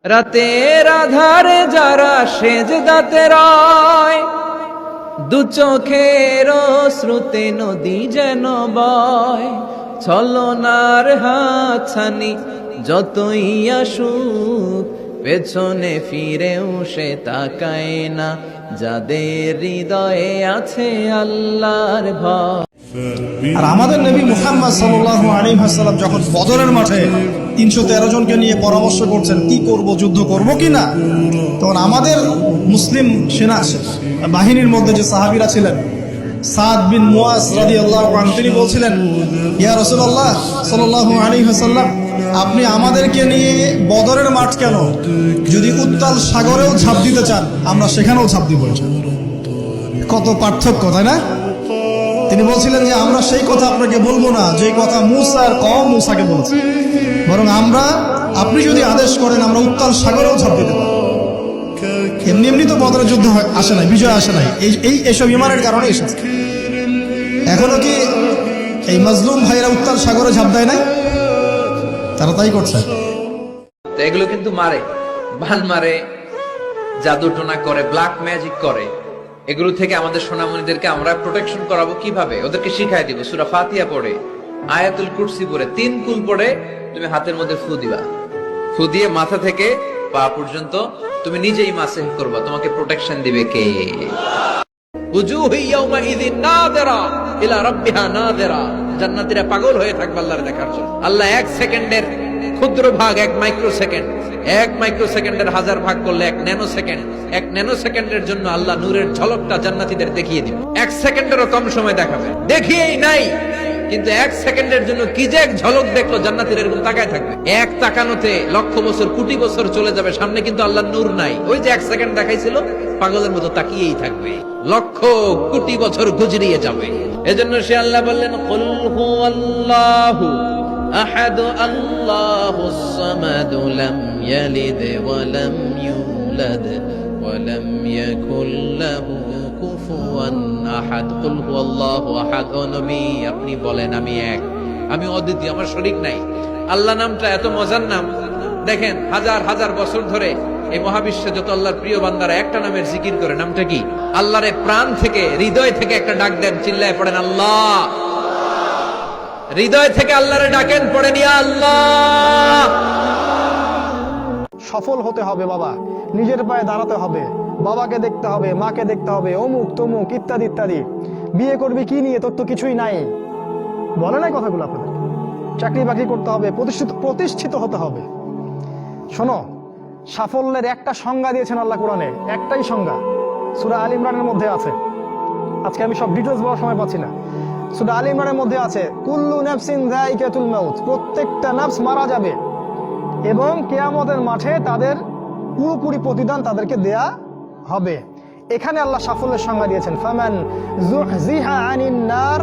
রাতের আধারে যারা সেজদাতে রয়, দু চোখের শ্রুতে নদী যেন বয়। ছলনার হাতছানি যতই আসুক, পেছনে ফিরেও সে তাকায় না, যাদের হৃদয়ে আছে আল্লাহর ভয়। আর আমাদের নবী মুহাম্মদ সাল্লাল্লাহু আলাইহি ওয়াসাল্লাম যখন বদরের মাঠে 313 জনকে নিয়ে পরামর্শ করছেন কি করব, যুদ্ধ করব কিনা, তখন আমাদের মুসলিম সেনা বাহিনীর মধ্যে যে সাহাবীরা ছিলেন, সাদ বিন মুয়াজ রাদিয়াল্লাহু আনহু, তিনি বলছিলেন, ইয়া রাসূলুল্লাহ সাল্লাল্লাহু আলাইহি ওয়াসাল্লাম, আপনি আমাদেরকে নিয়ে বদরের মাঠ কেন, যদি উত্তাল সাগরেও ঝাঁপ দিতে চান আমরা সেখানেও ঝাঁপ দিব। কত পার্থক্য, তাই না? তিনি বলছিলেন যে আমরা সেই কথা আপনাকে বলবো না যে কথা মুসার কওম মুসাকে বলেছে, বরং আপনি যদি আদেশ করেন আমরা উত্তাল সাগরেও ঝাঁপ দিতে পারবো। এমনি এমনি তো বদরের যুদ্ধ আসে নাই, বিজয় আসে নাই, এইসব ইমানের কারণে এসেছে। এখনো কি এই মাজলুম ভাইরা উত্তাল সাগরে ঝাঁপ দেয় নাই? তারা তাই করছে। তো এগুলো কিন্তু মারে, বান মারে, জাদু টোনা করে, ব্ল্যাক ম্যাজিক করে। এগুলো থেকে আমাদের সোনামণিদেরকে আমরা প্রোটেকশন করাবো কিভাবে? ওদেরকে শিখাই দিব সূরা ফাতিহা পড়ে, আয়াতুল কুরসি পড়ে, 3 কুল পড়ে তুমি হাতের মধ্যে ফু দিবা। ফু দিয়ে মাথা থেকে পা পর্যন্ত তুমি নিজেই মাসেহ করবা। তোমাকে প্রোটেকশন দিবে কে? উজুহু ইয়াউমাইযিন নাযিরা ইলা রাব্বিহা নাযিরা। জান্নাতীরা পাগল হয়ে থাকবে আল্লাহর দেখার জন্য। আল্লাহ 1 সেকেন্ডের ক্ষুদ্র ভাগ, 1 মাইক্রো সেকেন্ড, 1 মাইক্রো সেকেন্ডের 1000 ভাগ করলে 1 ন্যানো সেকেন্ড। 1 ন্যানো সেকেন্ডের জন্য আল্লাহ নূরের ঝলকটা জান্নাতীদের দেখিয়ে দিবে। 1 সেকেন্ডেরও কম সময় দেখাবে, দেখিয়েই নাই, কিন্তু 1 সেকেন্ডের জন্য কি যে এক ঝলক দেখলো, জান্নাতীরা এরকম তাকায় থাকবে। এক তাকানোতে লক্ষ বছর, কোটি বছর চলে যাবে, সামনে কিন্তু আল্লাহর নূর নাই। ওই যে 1 সেকেন্ড দেখাইছিল, পাগলের মতো তাকিয়েই থাকবে, লক্ষ কোটি বছর গুজরিয়ে যাবে। এজন্য সে আল্লাহ বললেন, কুল হুয়াল্লাহু আহাদ আল্লাহুস সামাদ লাম ইয়ালিদ ওয়া লাম ইউলাদ ওয়া লাম ইয়াকুল লাহু কুফুয়ান আহাদ। কুল হুয়াল্লাহু আহাদ। ও নবী, আপনি বলেন আমি এক, আমি অদ্বিতীয়, আমার শরীক নাই। আল্লাহ নামটা এত মজার নাম। দেখেন, হাজার হাজার বছর ধরে এই মহাবিশ্বে যত আল্লাহর প্রিয় বান্দারা একটা নামের জিকির করে, নামটা কি? আল্লাহরে প্রাণ থেকে, হৃদয় থেকে একটা ডাক দেন, চিল্লায় পড়েন আল্লাহ। হৃদয় থেকে আল্লাহরে ডাকেন, পড়েন ইয়া আল্লাহ। সফল হতে হবে বাবা, নিজের পায়ে দাঁড়াতে হবে, বাবাকে দেখতে হবে, মাকে দেখতে হবে, অমুক তমুক ইত্যাদি ইত্যাদি। বিয়ে করবি কি নিয়ে, তোর তো কিছুই নাই, বলে নাই কথাগুলো আপনাদের? চাকরি বাকরি করতে হবে, প্রতিষ্ঠিত হতে হবে। শোনো, সাফল্যের একটা সংজ্ঞা দিয়েছেন আল্লাহ কোরআনে, একটাই সংজ্ঞা, সূরা আল ইমরানের মধ্যে আছে। আজকে আমি সব ডিটেইলস বলার সময় পাচ্ছি না। সূরা আল ইমরানের মধ্যে আছে, কুল্লু নাফসিন যায়িকাতুল মাউত, প্রত্যেকটা নফস মারা যাবে এবং কিয়ামতের মাঠে তাদের পুরোপুরি প্রতিদান তাদেরকে দেয়া হবে। এখানে আল্লাহ সাফল্যের সংজ্ঞা দিয়েছেন, ফামান যুহজিহা আনিন নার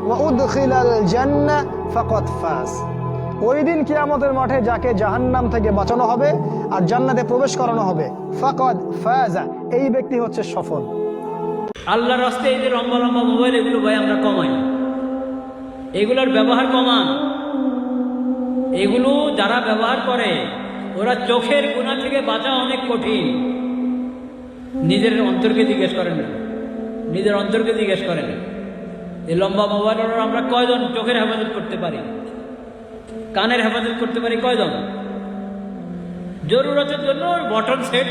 ওয়া উদখিলাল জান্নাহ ফাকাদ ফাজ। ওই দিন কিয়ামতের মাঠে যাকে জাহান্নাম থেকে বাঁচানো হবে আর জান্নাতে প্রবেশ করানো হবে, ফাকাদ ফাজা, এই ব্যক্তি হচ্ছে সফল। আল্লাহর রাস্তায় এই যে লম্বা লম্বা মোবাইল, এগুলো ভাই আমরা কমাই, এগুলোর ব্যবহার কমান। এগুলো যারা ব্যবহার করে ওরা চোখের গুনাহ থেকে বাঁচা অনেক কঠিন। নিজের অন্তরকে জিজ্ঞেস করেন না, নিজের অন্তরকে জিজ্ঞেস করেন, এই লম্বা মোবাইল আমরা কয়জন চোখের হেফাজত করতে পারি, কানের হেফাজত করতে পারি কয়জন? জরুরতের জন্য বটন সেট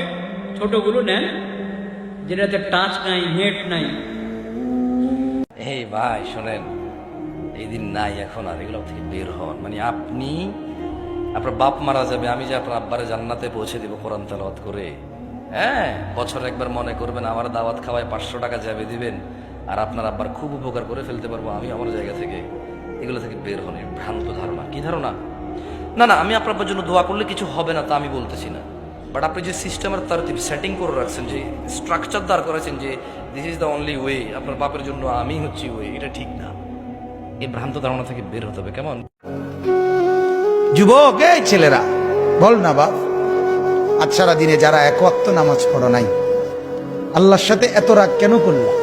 ছোটগুলো নেন, যেটাতে টাচ নাই, নেট নাই। এই ভাই শোনেন, এই দিন নাই এখন, আর এগুলো থেকে বের হন। মানে আপনার বাপ মারা যাবে, আমি যে আপনার আব্বারে জান্নাতে পৌঁছে দিব কোরআন তেলাওয়াত করে। হ্যাঁ, বছরে একবার মনে করবেন আমার দাওয়াত খাওয়ায় 500 টাকা যাবে দিবেন, আর আপনার আব্বার খুব উপকার করে ফেলতে পারবো আমি আমার জায়গা থেকে। এগুলো থেকে বের হন। ভ্রান্ত ধারণা। কি ধারণা? না না, আমি আপনার জন্য দোয়া করলে কিছু হবে না তা আমি বলতেছি না, বাট আপনি যে সিস্টেমের তার সেটিং করে রাখছেন, যে স্ট্রাকচার দাঁড় করেছেন যে this is the only way, আপনার বাপের জন্য আমি হচ্ছি ওয়ে, এটা ঠিক না। এই ভ্রান্ত ধারণা থেকে বের হতে হবে। কেমন যুবক, এই ছেলেরা বল না বাপ, আজ সারা দিনে যারা এক ওয়াক্ত নামাজ পড়ো নাই, আল্লাহর সাথে এত রাগ কেন করলা?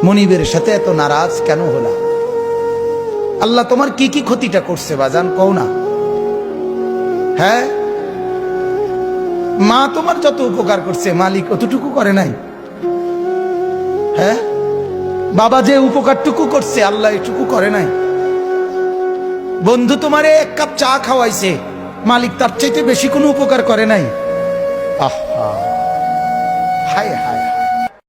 মনিবের সাথে এত নারাজ কেন হলা? আল্লাহ তোমার কি কি ক্ষতিটা করছে বাজান, কও না? হ্যাঁ, মা তোমার যত উপকার করছে মালিক অতটুকু করে নাই? হ্যাঁ, বাবা যে উপকারটুকু করছে আল্লাহ এটুকু করে নাই? বন্ধু তোমারে এক কাপ চা খাওয়াইছে, মালিক তার চাইতে বেশি কোনো উপকার করে নাই? আহা, হায় হায়।